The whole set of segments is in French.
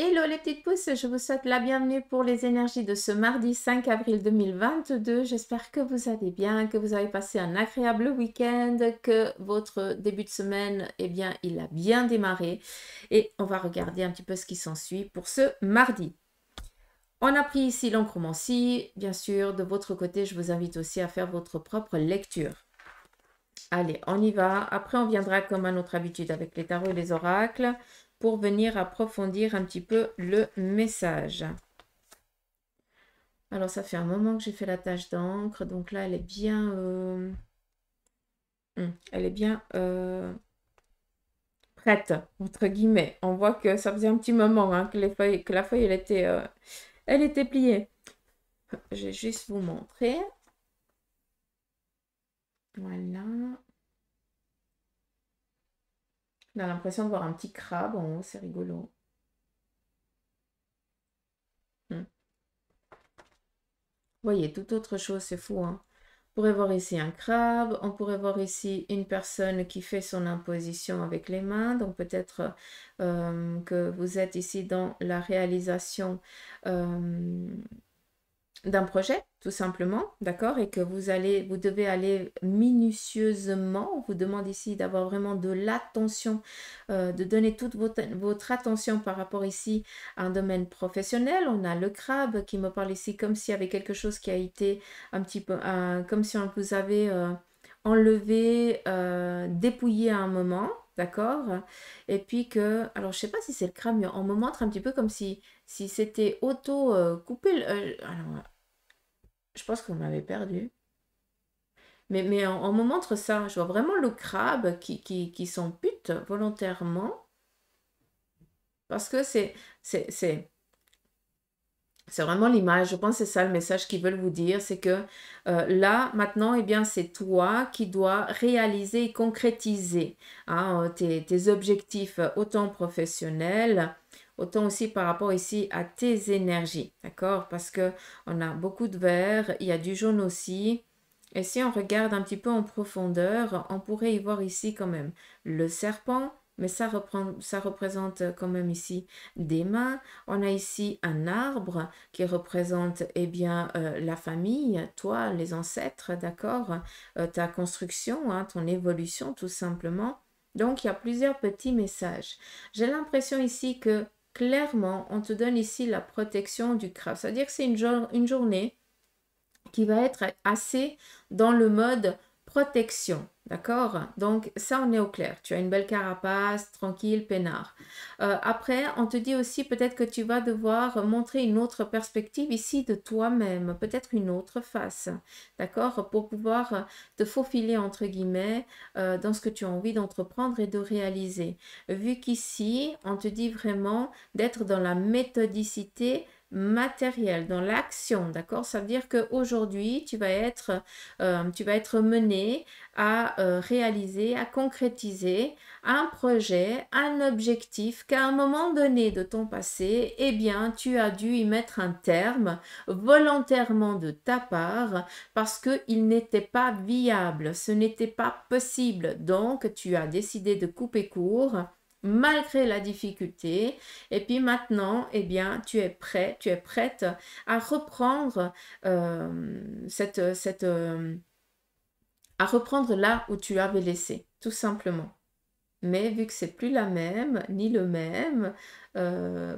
Hello les petites pousses, je vous souhaite la bienvenue pour les énergies de ce mardi 5 avril 2022. J'espère que vous allez bien, que vous avez passé un agréable week-end, que votre début de semaine, eh bien, il a bien démarré. Et on va regarder un petit peu ce qui s'ensuit pour ce mardi. On a pris ici l'encromancie. Bien sûr, de votre côté, je vous invite aussi à faire votre propre lecture. Allez, on y va. Après, on viendra comme à notre habitude avec les tarots et les oracles pour venir approfondir un petit peu le message. Alors, ça fait un moment que j'ai fait la tâche d'encre. Donc là, elle est bien... elle est bien prête, entre guillemets. On voit que ça faisait un petit moment hein, que la feuille, elle était pliée. Je vais juste vous montrer. Voilà. On a l'impression de voir un petit crabe en haut, c'est rigolo. Vous voyez, toute autre chose, c'est fou. Hein. On pourrait voir ici un crabe, on pourrait voir ici une personne qui fait son imposition avec les mains. Donc peut-être que vous êtes ici dans la réalisation d'un projet, tout simplement, d'accord, et que vous devez aller minutieusement. On vous demande ici d'avoir vraiment de l'attention, de donner toute votre attention par rapport ici à un domaine professionnel. On a le crabe qui me parle ici comme s'il y avait quelque chose qui a été un petit peu, comme si on vous avait enlevé, dépouillé à un moment. D'accord. Et puis que, alors je sais pas si c'est le crabe, mais on me montre un petit peu comme si c'était auto-coupé. Alors, je pense que vous m'avez perdu. Mais on me montre ça. Je vois vraiment le crabe qui s'en pute volontairement. Parce que c'est vraiment l'image. Je pense que c'est ça le message qu'ils veulent vous dire. C'est que là, maintenant, eh bien, c'est toi qui dois réaliser et concrétiser hein, tes objectifs, autant professionnels, autant aussi par rapport ici à tes énergies. D'accord? Parce que on a beaucoup de vert, il y a du jaune aussi. Et si on regarde un petit peu en profondeur, on pourrait y voir ici quand même le serpent, mais ça représente quand même ici des mains. On a ici un arbre qui représente eh bien, la famille, toi, les ancêtres, d'accord, ta construction, hein, ton évolution tout simplement. Donc, il y a plusieurs petits messages. J'ai l'impression ici que clairement, on te donne ici la protection du crabe. C'est-à-dire que c'est une journée qui va être assez dans le mode protection. D'accord? Donc, ça, on est au clair. Tu as une belle carapace, tranquille, peinard. Après, on te dit aussi peut-être que tu vas devoir montrer une autre perspective ici de toi-même, peut-être une autre face. D'accord? Pour pouvoir te faufiler, entre guillemets, dans ce que tu as envie d'entreprendre et de réaliser. Vu qu'ici, on te dit vraiment d'être dans la méthodicité matériel, dans l'action, d'accord? Ça veut dire qu'aujourd'hui, tu vas être mené à réaliser, à concrétiser un projet, un objectif qu'à un moment donné de ton passé, eh bien, tu as dû y mettre un terme volontairement de ta part parce qu'il n'était pas viable, ce n'était pas possible. Donc, tu as décidé de couper court malgré la difficulté. Et puis maintenant, eh bien, tu es prête à reprendre à reprendre là où tu avais laissé, tout simplement. Mais vu que c'est plus la même, ni le même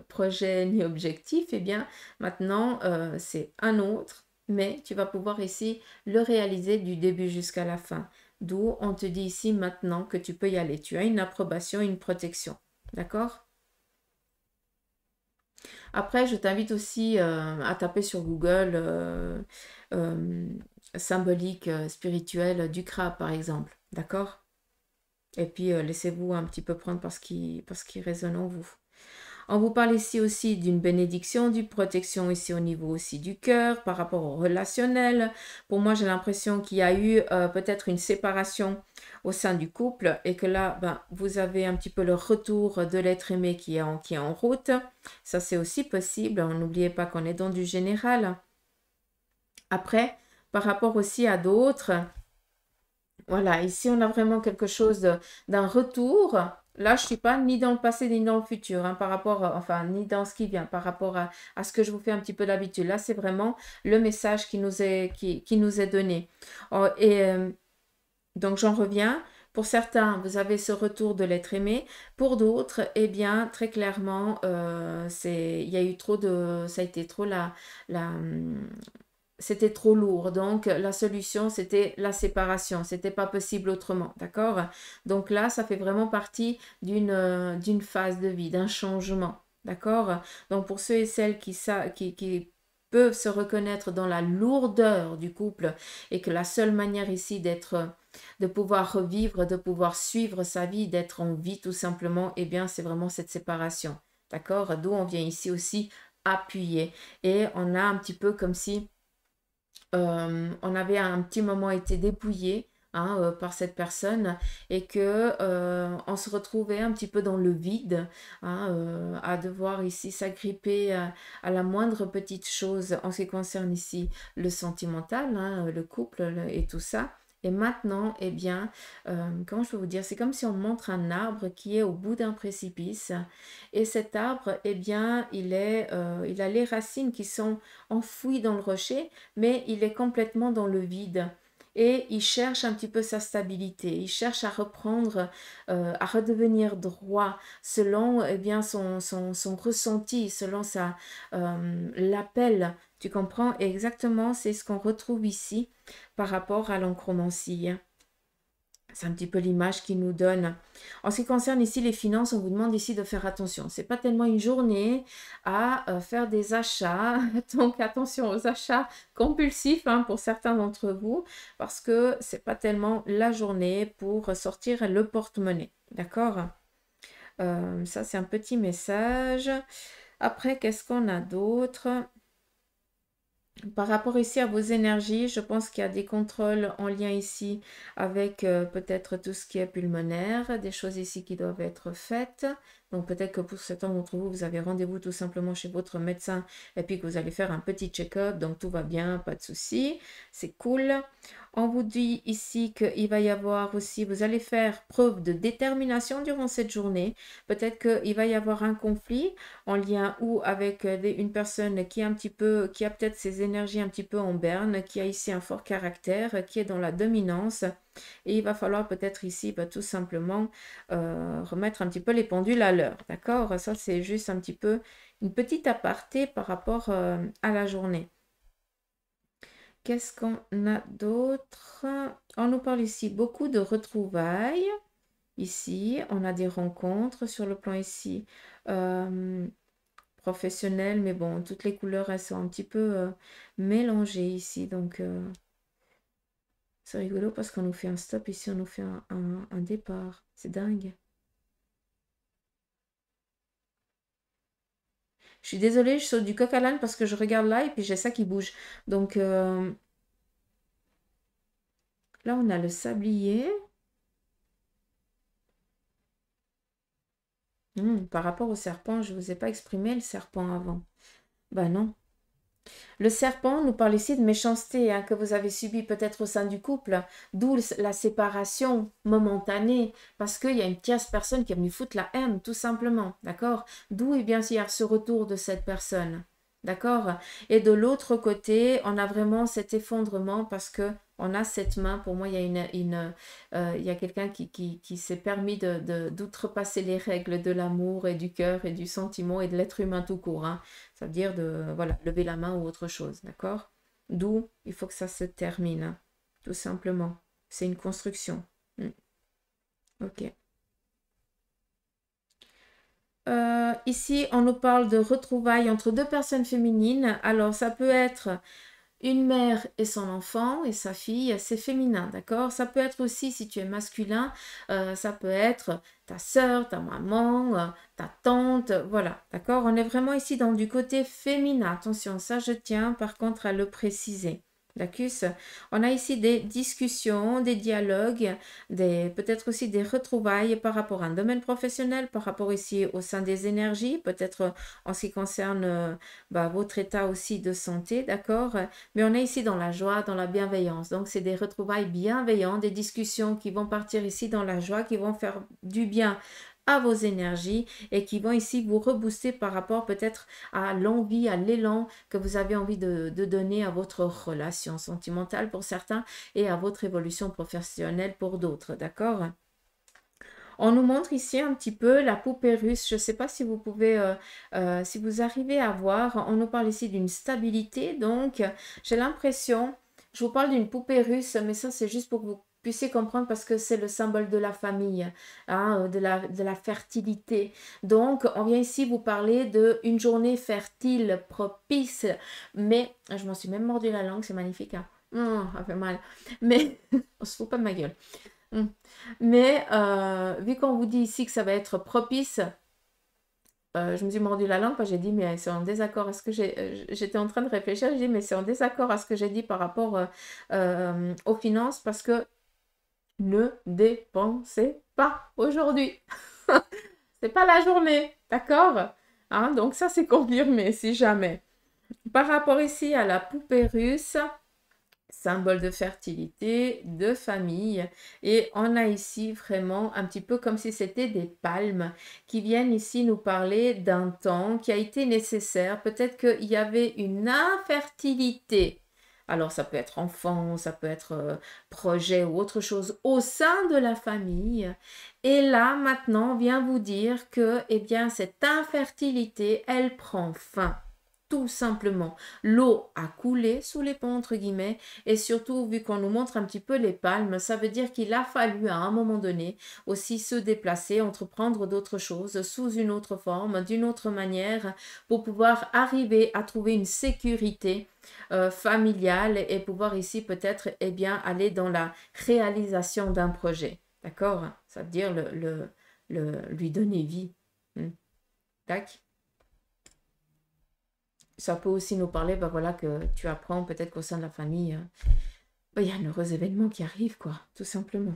projet, ni objectif, eh bien, maintenant, c'est un autre, mais tu vas pouvoir ici le réaliser du début jusqu'à la fin. D'où on te dit ici maintenant que tu peux y aller. Tu as une approbation, une protection. D'accord? Après, je t'invite aussi à taper sur Google symbolique spirituelle du crabe, par exemple. D'accord? Et puis, laissez-vous un petit peu prendre par ce qui résonne en vous. On vous parle ici aussi d'une bénédiction, d'une protection ici au niveau aussi du cœur par rapport au relationnel. Pour moi, j'ai l'impression qu'il y a eu peut-être une séparation au sein du couple et que là, ben, vous avez un petit peu le retour de l'être aimé qui est en route. Ça, c'est aussi possible. N'oubliez pas qu'on est dans du général. Après, par rapport aussi à d'autres, voilà, ici, on a vraiment quelque chose d'un retour Là, je suis pas ni dans le passé ni dans le futur, hein, par rapport, enfin, ni dans ce qui vient, par rapport à ce que je vous fais un petit peu d'habitude. Là, c'est vraiment le message qui nous est donné. Oh, et donc, j'en reviens. Pour certains, vous avez ce retour de l'être aimé. Pour d'autres, eh bien, très clairement, il y a eu trop de, ça a été trop c'était trop lourd. Donc, la solution, c'était la séparation. C'était pas possible autrement. D'accord? Donc là, ça fait vraiment partie d'une phase de vie, d'un changement. D'accord? Donc, pour ceux et celles qui peuvent se reconnaître dans la lourdeur du couple et que la seule manière ici de pouvoir revivre, de pouvoir suivre sa vie, d'être en vie tout simplement, eh bien, c'est vraiment cette séparation. D'accord? D'où on vient ici aussi appuyer. Et on a un petit peu comme si on avait un petit moment été dépouillé, hein, par cette personne et que on se retrouvait un petit peu dans le vide, hein, à devoir ici s'agripper à la moindre petite chose en ce qui concerne ici le sentimental, hein, le couple et tout ça. Et maintenant, eh bien, comment je peux vous dire, c'est comme si on montre un arbre qui est au bout d'un précipice. Et cet arbre, eh bien, il a les racines qui sont enfouies dans le rocher, mais il est complètement dans le vide. Et il cherche un petit peu sa stabilité, il cherche à reprendre, à redevenir droit selon eh bien, son ressenti, selon l'appel. Tu comprends? Et exactement, c'est ce qu'on retrouve ici par rapport à l'oncromancie. C'est un petit peu l'image qu'il nous donne. En ce qui concerne ici les finances, on vous demande ici de faire attention. C'est pas tellement une journée à faire des achats. Donc attention aux achats compulsifs, hein, pour certains d'entre vous, parce que c'est pas tellement la journée pour sortir le porte-monnaie. D'accord? Ça, c'est un petit message. Après, qu'est-ce qu'on a d'autre? Par rapport ici à vos énergies, je pense qu'il y a des contrôles en lien ici avec peut-être tout ce qui est pulmonaire, des choses ici qui doivent être faites. Donc peut-être que pour certains d'entre vous, vous avez rendez-vous tout simplement chez votre médecin et puis que vous allez faire un petit check-up, donc tout va bien, pas de souci, c'est cool. On vous dit ici qu'il va y avoir aussi, vous allez faire preuve de détermination durant cette journée. Peut-être qu'il va y avoir un conflit en lien ou avec une personne qui est un petit peu, qui a peut-être ses énergies un petit peu en berne, qui a ici un fort caractère, qui est dans la dominance. Et il va falloir peut-être ici tout simplement remettre un petit peu les pendules à l'heure. D'accord? Ça, c'est juste un petit peu une petite aparté par rapport à la journée. Qu'est-ce qu'on a d'autre? On nous parle ici beaucoup de retrouvailles. Ici, on a des rencontres sur le plan ici professionnel, mais bon, toutes les couleurs, elles sont un petit peu mélangées ici. Donc, c'est rigolo parce qu'on nous fait un stop ici, on nous fait un départ. C'est dingue. Je suis désolée, je saute du coq à l'âne parce que je regarde là et puis j'ai ça qui bouge. Donc, là, on a le sablier. Par rapport au serpent, je ne vous ai pas exprimé le serpent avant. Ben non. Le serpent nous parle ici de méchanceté, hein, que vous avez subi peut-être au sein du couple, d'où la séparation momentanée, parce qu'il y a une tierce personne qui est venue foutre la haine, tout simplement, d'accord? D'où est bien sûr ce retour de cette personne, d'accord? Et de l'autre côté, on a vraiment cet effondrement parce que on a cette main, pour moi, il y a il y a quelqu'un qui s'est permis d'outrepasser les règles de l'amour et du cœur et du sentiment et de l'être humain tout court, hein. Ça veut dire de, voilà, lever la main ou autre chose, d'accord? D'où il faut que ça se termine, hein, tout simplement. C'est une construction. Ok. Ici, on nous parle de retrouvailles entre deux personnes féminines. Alors, ça peut être une mère et son enfant et sa fille, c'est féminin, d'accord? Ça peut être aussi, si tu es masculin, ça peut être ta sœur, ta maman, ta tante, voilà, d'accord? On est vraiment ici dans du côté féminin. Attention, ça je tiens par contre à le préciser. D'accord? On a ici des discussions, des dialogues, peut-être aussi des retrouvailles par rapport à un domaine professionnel, par rapport ici au sein des énergies, peut-être en ce qui concerne votre état aussi de santé, d'accord? Mais on est ici dans la joie, dans la bienveillance. Donc, c'est des retrouvailles bienveillantes, des discussions qui vont partir ici dans la joie, qui vont faire du bien à vos énergies et qui vont ici vous rebooster par rapport peut-être à l'envie, à l'élan que vous avez envie de donner à votre relation sentimentale pour certains et à votre évolution professionnelle pour d'autres, d'accord? On nous montre ici un petit peu la poupée russe. Je ne sais pas si vous pouvez, si vous arrivez à voir. On nous parle ici d'une stabilité. Donc, j'ai l'impression, je vous parle d'une poupée russe, mais ça, c'est juste pour que vous puissiez comprendre parce que c'est le symbole de la famille, hein, de la fertilité. Donc, on vient ici vous parler d'une journée fertile, propice, mais je m'en suis même mordu la langue, c'est magnifique, hein. Ça fait mal. Mais on se fout pas de ma gueule. Mm. Mais vu qu'on vous dit ici que ça va être propice, je me suis mordu la langue parce que j'ai dit, mais c'est en désaccord à ce que j'étais en train de réfléchir, j'ai dit, mais c'est en désaccord à ce que j'ai dit par rapport aux finances parce que ne dépensez pas aujourd'hui. C'est pas la journée, d'accord? Hein, donc ça, c'est confirmé si jamais. Par rapport ici à la poupée russe, symbole de fertilité, de famille. Et on a ici vraiment un petit peu comme si c'était des palmes qui viennent ici nous parler d'un temps qui a été nécessaire. Peut-être qu'il y avait une infertilité. Alors ça peut être enfant, ça peut être projet ou autre chose au sein de la famille. Et là, maintenant, on vient vous dire que, eh bien, cette infertilité, elle prend fin. Tout simplement. L'eau a coulé sous les ponts, entre guillemets, et surtout, vu qu'on nous montre un petit peu les palmes, ça veut dire qu'il a fallu à un moment donné aussi se déplacer, entreprendre d'autres choses sous une autre forme, d'une autre manière, pour pouvoir arriver à trouver une sécurité familiale et pouvoir ici peut-être eh bien, aller dans la réalisation d'un projet. D'accord? Ça veut dire lui donner vie. Tac. Ça peut aussi nous parler, ben voilà, que tu apprends peut-être qu'au sein de la famille, il y a un heureux événement qui arrive, quoi, tout simplement.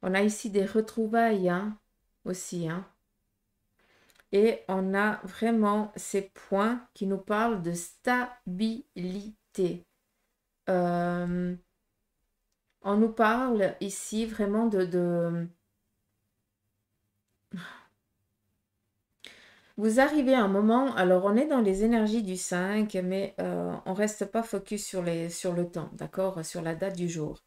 On a ici des retrouvailles, hein, aussi, hein. Et on a vraiment ces points qui nous parlent de stabilité. Euh, on nous parle ici vraiment de... Vous arrivez à un moment, alors on est dans les énergies du 5, mais on reste pas focus sur le temps, d'accord, sur la date du jour.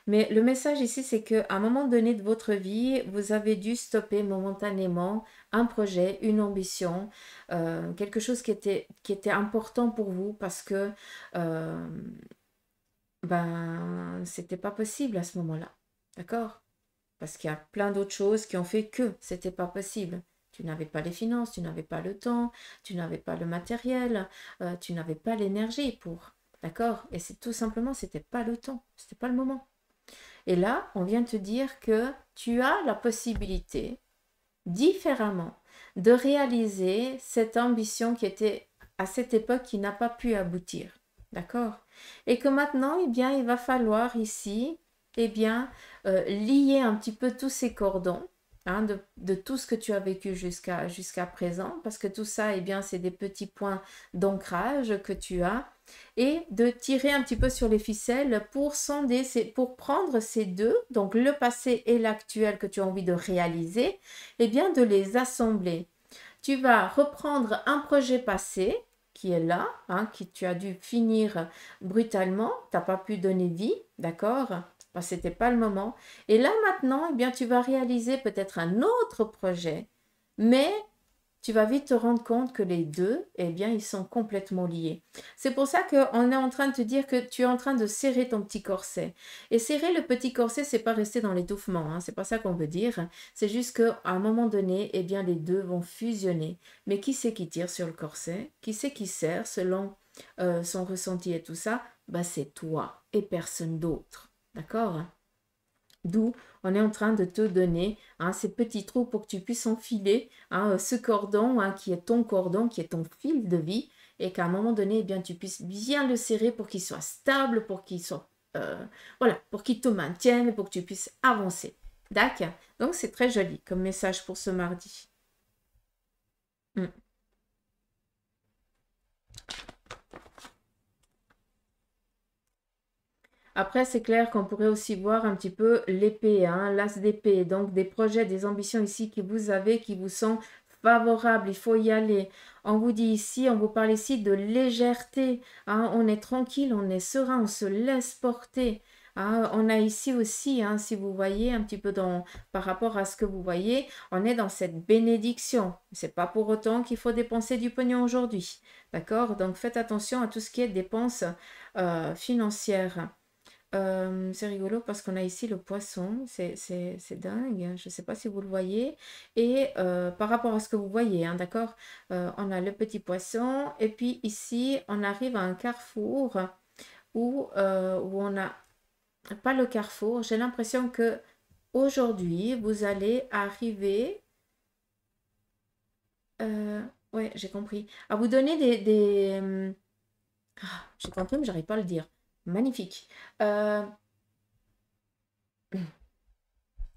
Mais le message ici, c'est qu'à un moment donné de votre vie, vous avez dû stopper momentanément un projet, une ambition, quelque chose qui était important pour vous parce que euh, ben, c'était pas possible à ce moment-là. D'accord? Parce qu'il y a plein d'autres choses qui ont fait que c'était pas possible. Tu n'avais pas les finances, tu n'avais pas le temps, tu n'avais pas le matériel, tu n'avais pas l'énergie pour. D'accord? Et c'est tout simplement, c'était pas le temps, c'était pas le moment. Et là, on vient te dire que tu as la possibilité, différemment, de réaliser cette ambition qui était à cette époque qui n'a pas pu aboutir. D'accord? Et que maintenant, eh bien, il va falloir ici, eh bien, lier un petit peu tous ces cordons, hein, de tout ce que tu as vécu jusqu'à présent, parce que tout ça, eh bien, c'est des petits points d'ancrage que tu as, et de tirer un petit peu sur les ficelles pour sonder, pour prendre ces deux, donc le passé et l'actuel que tu as envie de réaliser, eh bien, de les assembler. Tu vas reprendre un projet passé qui est là, hein, qui tu as dû finir brutalement, tu n'as pas pu donner vie, d'accord? Parce que ce n'était pas le moment. Et là maintenant, eh bien, tu vas réaliser peut-être un autre projet, mais tu vas vite te rendre compte que les deux, eh bien, ils sont complètement liés. C'est pour ça qu'on est en train de te dire que tu es en train de serrer ton petit corset. Et serrer le petit corset, c'est pas rester dans l'étouffement, hein, c'est pas ça qu'on veut dire. C'est juste qu'à un moment donné, eh bien, les deux vont fusionner. Mais qui c'est qui tire sur le corset? Qui c'est qui serre selon son ressenti et tout ça? Bah, c'est toi et personne d'autre. D'accord? D'où on est en train de te donner, hein, ces petits trous pour que tu puisses enfiler, hein, ce cordon, hein, qui est ton cordon, qui est ton fil de vie, et qu'à un moment donné, eh bien, tu puisses bien le serrer pour qu'il soit stable, pour qu'il soit, voilà, pour qu'il te maintienne, pour que tu puisses avancer. D'accord? Donc c'est très joli comme message pour ce mardi. Mm. Après, c'est clair qu'on pourrait aussi voir un petit peu l'épée, hein, l'as d'épée. Donc, des projets, des ambitions ici que vous avez, qui vous sont favorables. Il faut y aller. On vous dit ici, on vous parle ici de légèreté. Hein, on est tranquille, on est serein, on se laisse porter. Hein, on a ici aussi, hein, si vous voyez un petit peu par rapport à ce que vous voyez, on est dans cette bénédiction. C'est pas pour autant qu'il faut dépenser du pognon aujourd'hui. D'accord? Donc, faites attention à tout ce qui est dépenses financières. C'est rigolo parce qu'on a ici le poisson, c'est dingue, je ne sais pas si vous le voyez. Et par rapport à ce que vous voyez, hein, d'accord, on a le petit poisson et puis ici on arrive à un carrefour où on a, pas le carrefour, j'ai l'impression que aujourd'hui vous allez arriver, ouais j'ai compris, à vous donner j'ai compris mais j'arrive pas à le dire, magnifique.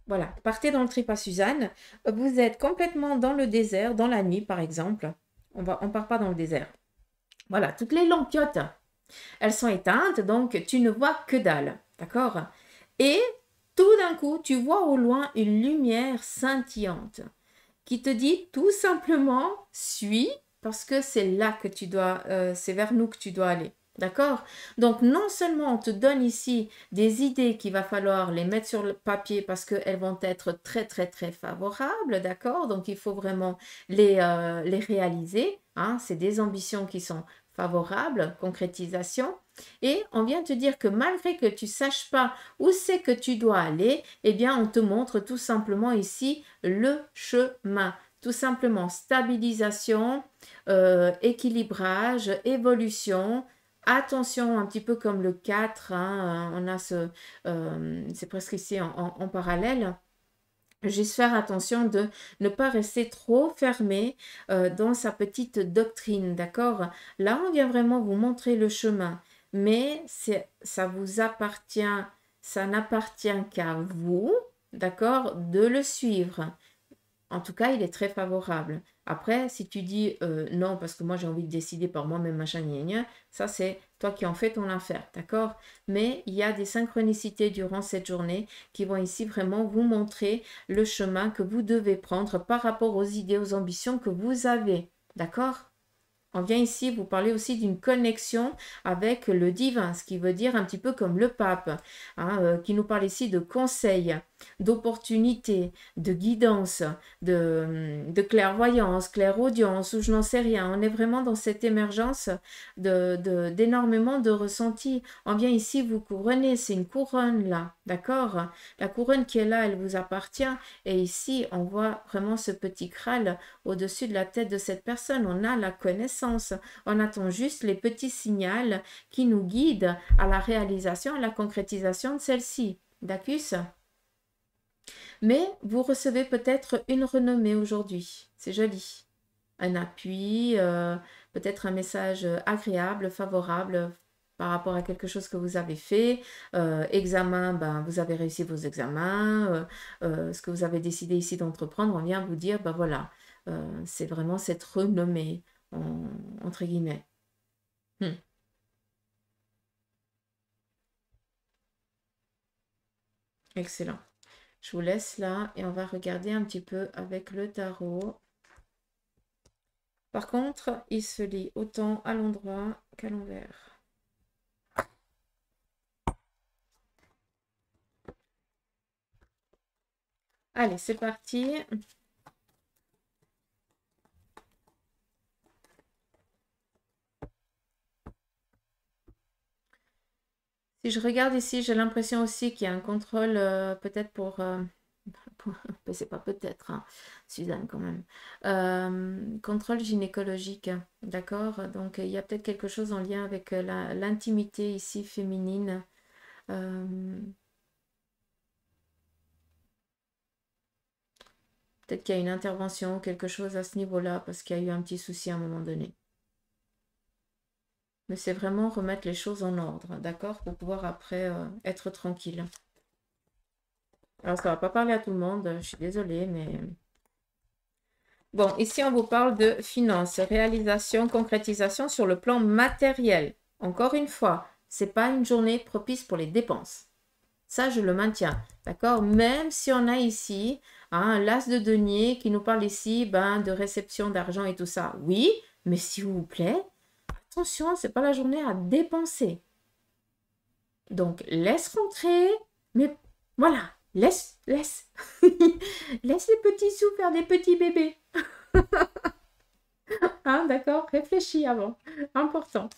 Voilà, partez dans le trip à Suzanne. Vous êtes complètement dans le désert, dans la nuit par exemple. On part pas dans le désert. Voilà, toutes les lampiotes, elles sont éteintes, donc tu ne vois que dalle. D'accord? Et tout d'un coup, tu vois au loin une lumière scintillante qui te dit tout simplement, suis, parce que c'est là que tu dois, c'est vers nous que tu dois aller. D'accord? Donc, non seulement on te donne ici des idées qu'il va falloir les mettre sur le papier parce qu'elles vont être très, très, très favorables. D'accord? Donc, il faut vraiment les réaliser. Hein? C'est des ambitions qui sont favorables, concrétisation. Et on vient te dire que malgré que tu ne saches pas où c'est que tu dois aller, eh bien, on te montre tout simplement ici le chemin. Tout simplement stabilisation, équilibrage, évolution. Attention, un petit peu comme le 4, hein, on a c'est presque ici en parallèle. Juste faire attention de ne pas rester trop fermé dans sa petite doctrine, d'accord? Là, on vient vraiment vous montrer le chemin, mais ça vous appartient, ça n'appartient qu'à vous, d'accord, de le suivre. En tout cas, il est très favorable. Après, si tu dis non, parce que moi j'ai envie de décider par moi-même, machin, gna, gna, ça c'est toi qui en fais ton affaire, d'accord? Mais il y a des synchronicités durant cette journée qui vont ici vraiment vous montrer le chemin que vous devez prendre par rapport aux idées, aux ambitions que vous avez, d'accord? On vient ici vous parler aussi d'une connexion avec le divin, ce qui veut dire un petit peu comme le pape, hein, qui nous parle ici de conseils, d'opportunités, de guidance, de clairvoyance, clairaudience, ou je n'en sais rien. On est vraiment dans cette émergence d'énormément de ressentis. On vient ici vous couronner, c'est une couronne là, d'accord? La couronne qui est là, elle vous appartient. Et ici, on voit vraiment ce petit crâle au-dessus de la tête de cette personne. On a la connaissance. On attend juste les petits signaux qui nous guident à la réalisation, à la concrétisation de celle-ci. D'accord? Mais vous recevez peut-être une renommée aujourd'hui. C'est joli. Un appui, peut-être un message agréable, favorable par rapport à quelque chose que vous avez fait. Examen, ben, vous avez réussi vos examens. Ce que vous avez décidé ici d'entreprendre, on vient vous dire, ben voilà, c'est vraiment cette renommée, entre guillemets. Excellent. Je vous laisse là et on va regarder un petit peu avec le tarot. Par contre, il se lit autant à l'endroit qu'à l'envers. Allez, c'est parti. Si je regarde ici, j'ai l'impression aussi qu'il y a un contrôle, peut-être c'est pas peut-être, hein, Suzanne quand même. Contrôle gynécologique, d'accord? Donc il y a peut-être quelque chose en lien avec l'intimité ici féminine. Peut-être qu'il y a une intervention, quelque chose à ce niveau-là, parce qu'il y a eu un petit souci à un moment donné. Mais c'est vraiment remettre les choses en ordre, d'accord? Pour pouvoir après être tranquille. Alors, ça ne va pas parler à tout le monde, je suis désolée, mais... Bon, ici, on vous parle de finances, réalisation, concrétisation sur le plan matériel. Encore une fois, c'est pas une journée propice pour les dépenses. Ça, je le maintiens, d'accord? Même si on a ici un l'as de denier qui nous parle ici ben, de réception d'argent et tout ça. Oui, mais s'il vous plaît, attention, c'est pas la journée à dépenser. Donc, laisse rentrer, mais voilà, laisse. Laisse les petits sous faire des petits bébés. Hein, d'accord? Réfléchis avant. Important.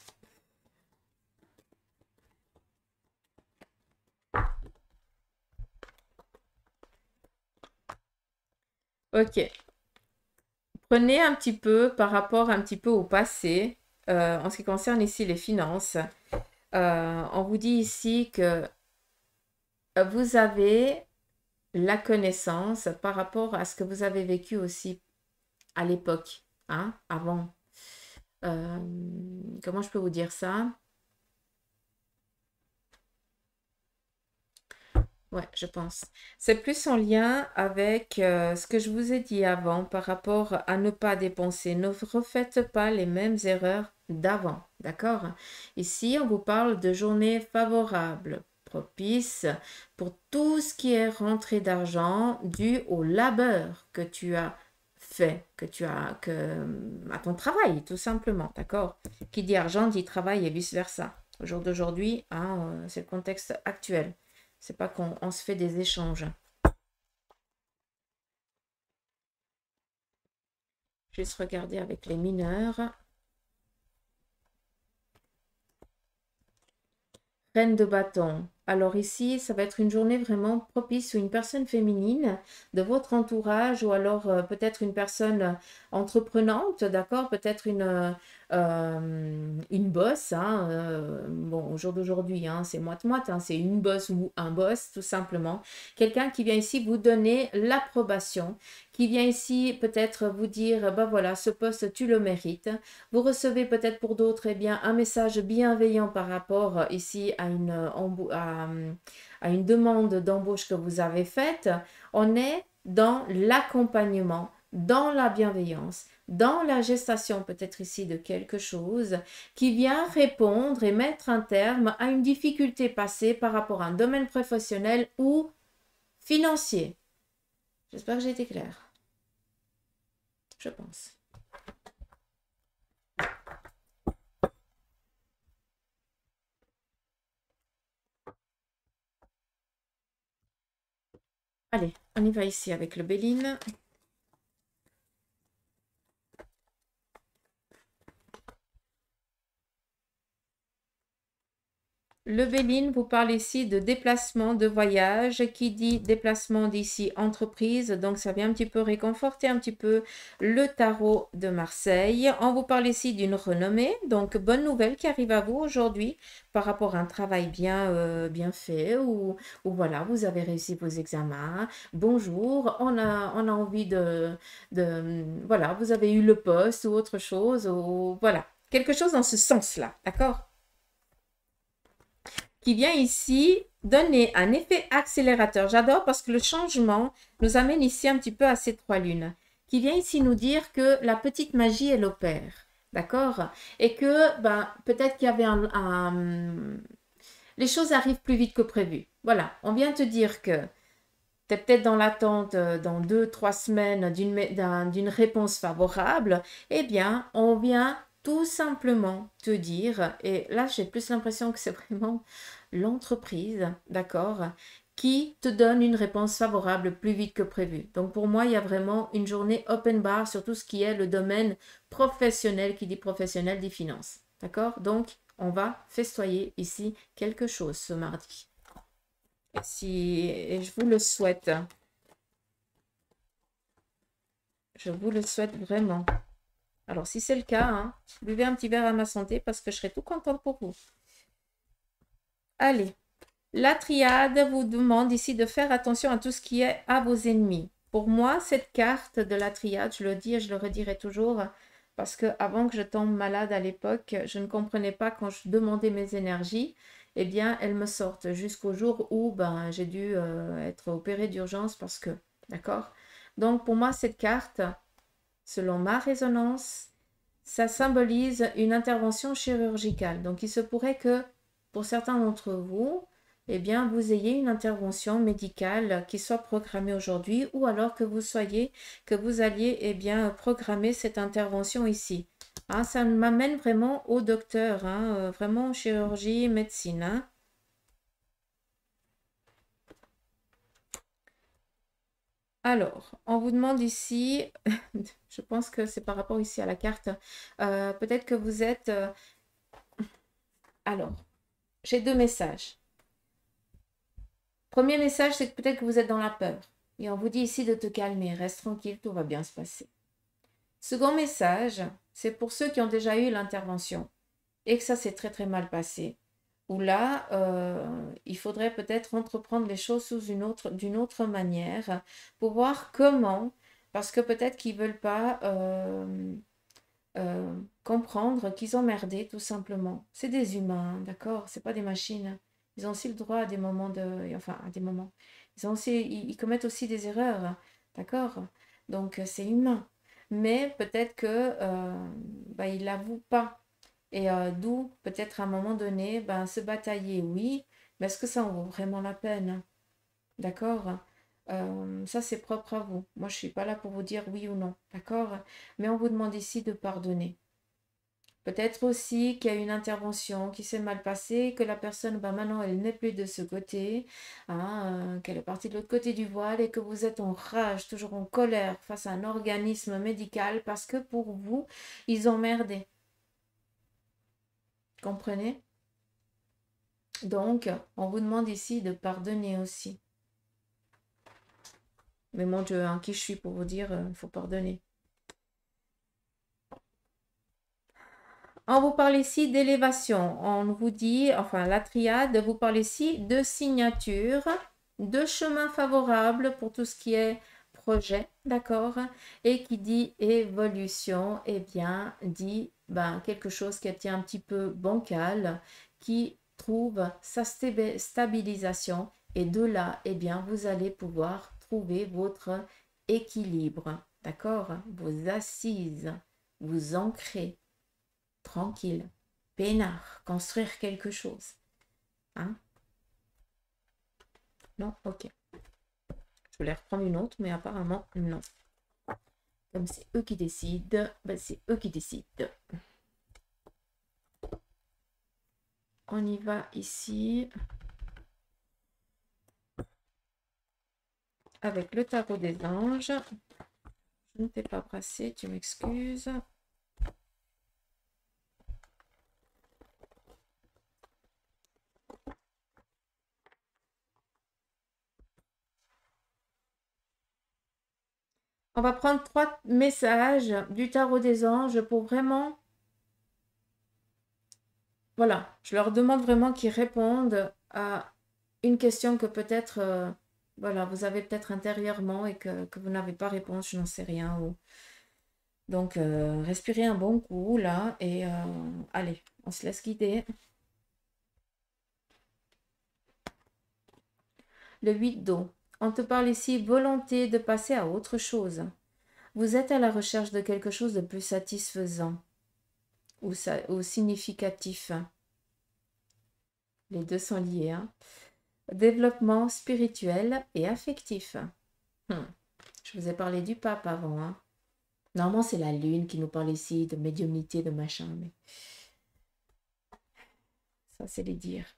Ok. Prenez un petit peu par rapport un petit peu au passé, en ce qui concerne ici les finances. On vous dit ici que vous avez la connaissance par rapport à ce que vous avez vécu aussi à l'époque, hein, avant. Euh, Comment je peux vous dire ça? Ouais, je pense. C'est plus en lien avec ce que je vous ai dit avant par rapport à ne pas dépenser. Ne refaites pas les mêmes erreurs d'avant, d'accord? Ici, on vous parle de journée favorable, propice pour tout ce qui est rentrée d'argent dû au labeur que tu as fait, à ton travail, tout simplement, d'accord? Qui dit argent dit travail et vice-versa. Au jour d'aujourd'hui, hein, c'est le contexte actuel. C'est pas qu'on se fait des échanges. Juste regarder avec les mineurs. Reine de bâton. Alors ici, ça va être une journée vraiment propice où une personne féminine de votre entourage ou alors peut-être une personne entreprenante, d'accord? Peut-être une boss, hein, bon, au jour d'aujourd'hui, hein, c'est moite-moite, hein, c'est une boss ou un boss, tout simplement. Quelqu'un qui vient ici vous donner l'approbation, qui vient ici peut-être vous dire, bah voilà, ce poste, tu le mérites. Vous recevez peut-être pour d'autres eh bien, un message bienveillant par rapport ici à une demande d'embauche que vous avez faite. On est dans l'accompagnement, dans la bienveillance, dans la gestation peut-être ici de quelque chose qui vient répondre et mettre un terme à une difficulté passée par rapport à un domaine professionnel ou financier. J'espère que j'ai été claire. Je pense. Allez, on y va ici avec le Béline. Le Béline vous parle ici de déplacement, de voyage. Qui dit déplacement d'ici entreprise. Donc, ça vient un petit peu réconforter un petit peu le tarot de Marseille. On vous parle ici d'une renommée. Donc, bonne nouvelle qui arrive à vous aujourd'hui par rapport à un travail bien fait ou voilà, vous avez réussi vos examens. Bonjour, on a envie voilà, vous avez eu le poste ou autre chose. Ou voilà, quelque chose dans ce sens-là. D'accord? Qui vient ici donner un effet accélérateur. J'adore parce que le changement nous amène ici un petit peu à ces trois lunes. Qui vient ici nous dire que la petite magie, elle opère. D'accord? Et que ben, peut-être qu'il y avait les choses arrivent plus vite que prévu. Voilà, on vient te dire que tu es peut-être dans l'attente dans 2, 3 semaines d'une réponse favorable. Eh bien, on vient tout simplement te dire, et là j'ai plus l'impression que c'est vraiment l'entreprise, d'accord, qui te donne une réponse favorable plus vite que prévu. Donc pour moi, il y a vraiment une journée open bar sur tout ce qui est le domaine professionnel, qui dit professionnel dit finance. D'accord? Donc on va festoyer ici quelque chose ce mardi. Et je vous le souhaite. Je vous le souhaite vraiment. Alors, si c'est le cas, hein, buvez un petit verre à ma santé parce que je serai tout contente pour vous. Allez, la triade vous demande ici de faire attention à tout ce qui est à vos ennemis. Pour moi, cette carte de la triade, je le dis et je le redirai toujours, parce que avant que je tombe malade à l'époque, je ne comprenais pas quand je demandais mes énergies, eh bien, elles me sortent jusqu'au jour où ben, j'ai dû être opérée d'urgence parce que, d'accord? Donc, pour moi, cette carte, selon ma résonance, ça symbolise une intervention chirurgicale. Donc, il se pourrait que pour certains d'entre vous, eh bien, vous ayez une intervention médicale qui soit programmée aujourd'hui ou alors que vous alliez, eh bien, programmer cette intervention ici. Hein, ça m'amène vraiment au docteur, hein, vraiment chirurgie, médecine. Hein. Alors, on vous demande ici, je pense que c'est par rapport ici à la carte, peut-être que vous êtes... alors, j'ai deux messages. Premier message, c'est que peut-être que vous êtes dans la peur. Et on vous dit ici de te calmer, reste tranquille, tout va bien se passer. Second message, c'est pour ceux qui ont déjà eu l'intervention et que ça s'est très très mal passé. Où là, il faudrait peut-être entreprendre les choses d'une autre manière pour voir comment, parce que peut-être qu'ils ne veulent pas comprendre qu'ils ont merdé tout simplement. C'est des humains, d'accord? C'est pas des machines. Ils ont aussi le droit à des moments de... Enfin, à des moments. Ils commettent aussi des erreurs, d'accord? Donc, c'est humain. Mais peut-être que bah, ils l'avouent pas. Et d'où, peut-être à un moment donné, ben, se batailler, oui, mais est-ce que ça en vaut vraiment la peine? D'accord? Ça, c'est propre à vous. Moi, je ne suis pas là pour vous dire oui ou non. D'accord? Mais on vous demande ici de pardonner. Peut-être aussi qu'il y a une intervention qui s'est mal passée, que la personne, ben, maintenant, elle n'est plus de ce côté, hein, qu'elle est partie de l'autre côté du voile et que vous êtes en rage, toujours en colère face à un organisme médical parce que pour vous, ils ont merdé. Comprenez? Donc, on vous demande ici de pardonner aussi. Mais mon Dieu, hein, qui je suis pour vous dire, il faut pardonner. On vous parle ici d'élévation. On vous dit, enfin la triade vous parle ici de signature, de chemin favorable pour tout ce qui est projet, d'accord? Et qui dit évolution, eh bien, dit ben, quelque chose qui est un petit peu bancal, qui trouve sa stabilisation. Et de là, eh bien, vous allez pouvoir trouver votre équilibre, d'accord? Vos assises, vous ancrez tranquille, peinard, construire quelque chose. Hein? Non? Ok. Je voulais reprendre une autre, mais apparemment, non. Comme c'est eux qui décident, ben c'est eux qui décident. On y va ici. Avec le tarot des anges. Je ne t'ai pas brassé, tu m'excuses. On va prendre 3 messages du tarot des anges pour vraiment... Voilà, je leur demande vraiment qu'ils répondent à une question que peut-être, voilà, vous avez peut-être intérieurement et que vous n'avez pas réponse, je n'en sais rien. Donc, respirez un bon coup là et allez, on se laisse guider. Le 8 d'eau. On te parle ici volonté de passer à autre chose. Vous êtes à la recherche de quelque chose de plus satisfaisant ou significatif. Les deux sont liés. Hein. Développement spirituel et affectif. Je vous ai parlé du pape avant. Hein. Normalement, c'est la lune qui nous parle ici de médiumnité, de machin. Mais ça, c'est les dires.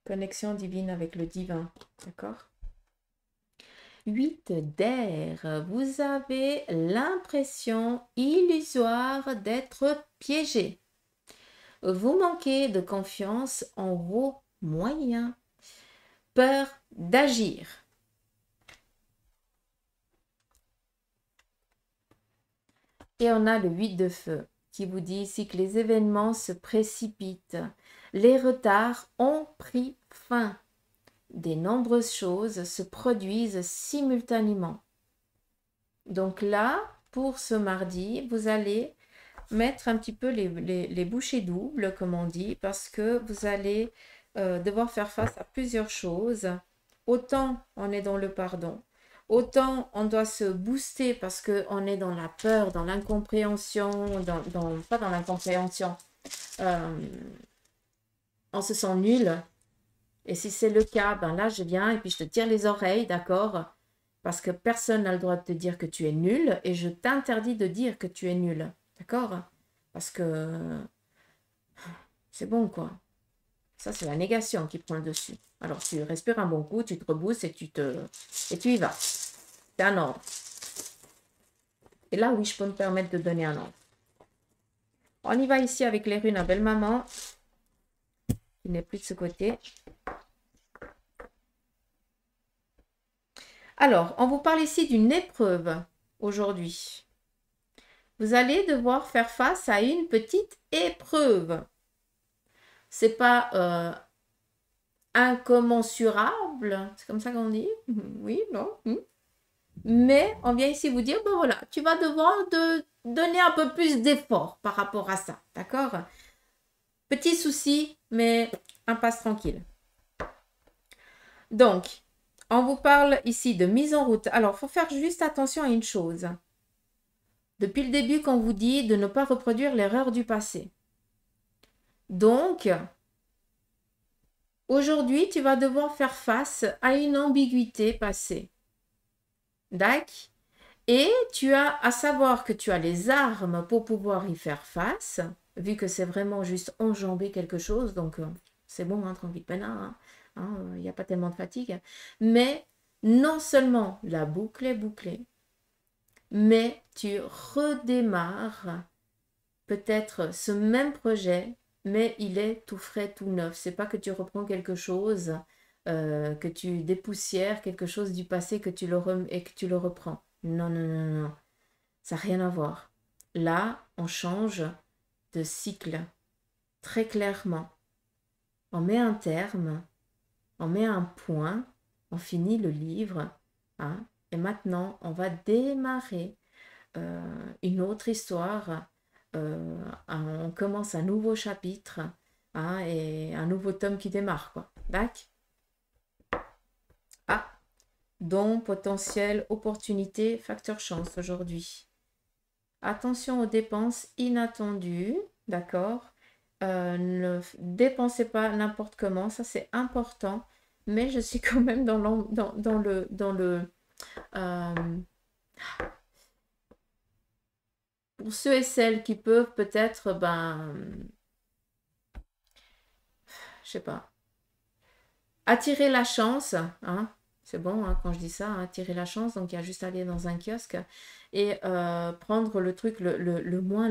Connexion divine avec le divin. D'accord? 8 d'air. Vous avez l'impression illusoire d'être piégé. Vous manquez de confiance en vos moyens. Peur d'agir. Et on a le 8 de feu qui vous dit ici que les événements se précipitent. Les retards ont pris fin. Des nombreuses choses se produisent simultanément. Donc là, pour ce mardi, vous allez mettre un petit peu les bouchées doubles, comme on dit, parce que vous allez devoir faire face à plusieurs choses. Autant on est dans le pardon, autant on doit se booster parce qu'on est dans la peur, dans l'incompréhension, pas dans l'incompréhension, euh, on se sent nul. Et si c'est le cas, ben là, je viens et puis je te tire les oreilles, d'accord? Parce que personne n'a le droit de te dire que tu es nul et je t'interdis de dire que tu es nul, d'accord? Parce que c'est bon, quoi. Ça, c'est la négation qui prend le dessus. Alors, tu respires un bon coup, tu te rebousses et tu y vas. C'est un ordre. Et là, oui, je peux me permettre de donner un ordre. On y va ici avec les runes à belle-maman, qui n'est plus de ce côté. Alors, on vous parle ici d'une épreuve aujourd'hui. Vous allez devoir faire face à une petite épreuve. C'est pas incommensurable, c'est comme ça qu'on dit? Oui, non? Mais on vient ici vous dire, ben voilà, tu vas devoir donner un peu plus d'effort par rapport à ça, d'accord? Petit souci, mais impasse tranquille. Donc, on vous parle ici de mise en route. Alors, il faut faire juste attention à une chose. Depuis le début, qu'on vous dit de ne pas reproduire l'erreur du passé. Donc, aujourd'hui, tu vas devoir faire face à une ambiguïté passée. D'accord? Et tu as à savoir que tu as les armes pour pouvoir y faire face, vu que c'est vraiment juste enjamber quelque chose, donc c'est bon, hein, tranquille, peinard, il n'y a pas tellement de fatigue. Mais non seulement la boucle est bouclée, mais tu redémarres peut-être ce même projet, mais il est tout frais, tout neuf. C'est pas que tu reprends quelque chose, que tu dépoussières quelque chose du passé et que tu le reprends. Non, non, non, non. Ça n'a rien à voir. Là, on change de cycle très clairement. On met un terme, on met un point, on finit le livre, hein, et maintenant, on va démarrer une autre histoire. On commence un nouveau chapitre, hein, et un nouveau tome qui démarre, quoi. D'accord? Ah, don, potentiel, opportunité, facteur chance aujourd'hui. Attention aux dépenses inattendues, d'accord? Ne dépensez pas n'importe comment, ça c'est important, mais je suis quand même euh, pour ceux et celles qui peuvent peut-être, je sais pas, attirer la chance, hein? C'est bon, hein, quand je dis ça, hein, attirer la chance, donc il y a juste à aller dans un kiosque et prendre le truc le moins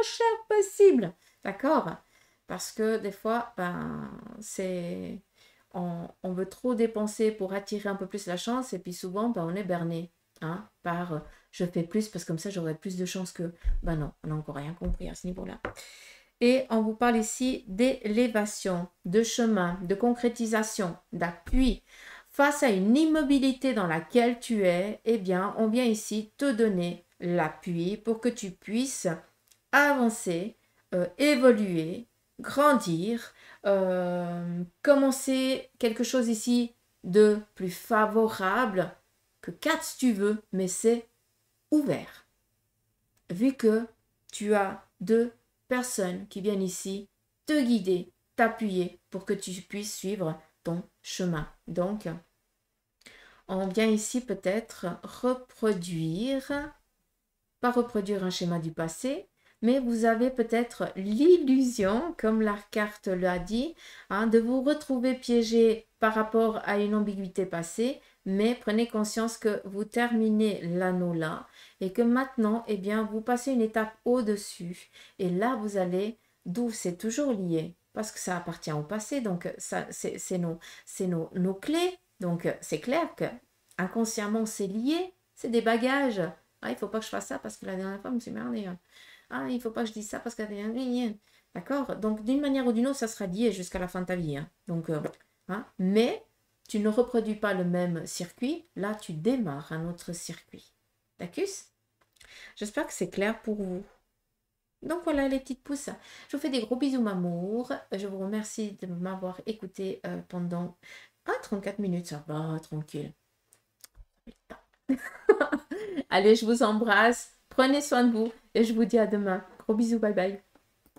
cher possible, d'accord? Parce que des fois, on veut trop dépenser pour attirer un peu plus la chance et puis souvent, on est berné, hein, par je fais plus parce que comme ça j'aurai plus de chance que... Ben non, on n'a encore rien compris à ce niveau-là. Et on vous parle ici d'élévation, de chemin, de concrétisation, d'appui. Face à une immobilité dans laquelle tu es, eh bien, on vient ici te donner l'appui pour que tu puisses avancer, évoluer, grandir, commencer quelque chose ici de plus favorable que 4 si tu veux, mais c'est ouvert. Vu que tu as 2 personnes qui viennent ici te guider, t'appuyer pour que tu puisses suivre ton chemin. Donc, on vient ici peut-être pas reproduire un schéma du passé, mais vous avez peut-être l'illusion, comme la carte l'a dit, hein, de vous retrouver piégé par rapport à une ambiguïté passée, mais prenez conscience que vous terminez l'anneau là et que maintenant, eh bien, vous passez une étape au-dessus. Et là, vous allez, d'où c'est toujours lié, parce que ça appartient au passé, donc ça, c'est nos clés. Donc, c'est clair que inconsciemment, c'est lié, c'est des bagages. Ah, il ne faut pas que je fasse ça parce que la dernière fois, je me suis merdée. Ah, il ne faut pas que je dise ça parce que la dernière fois... D'accord? Donc, d'une manière ou d'une autre, ça sera lié jusqu'à la fin de ta vie. Hein. Donc, mais tu ne reproduis pas le même circuit. Là, tu démarres un autre circuit. D'accord? J'espère que c'est clair pour vous. Donc voilà les petites pousses. Je vous fais des gros bisous m'amour. Je vous remercie de m'avoir écouté pendant 34 minutes. Ça va, tranquille. Allez, je vous embrasse. Prenez soin de vous et je vous dis à demain. Gros bisous, bye bye.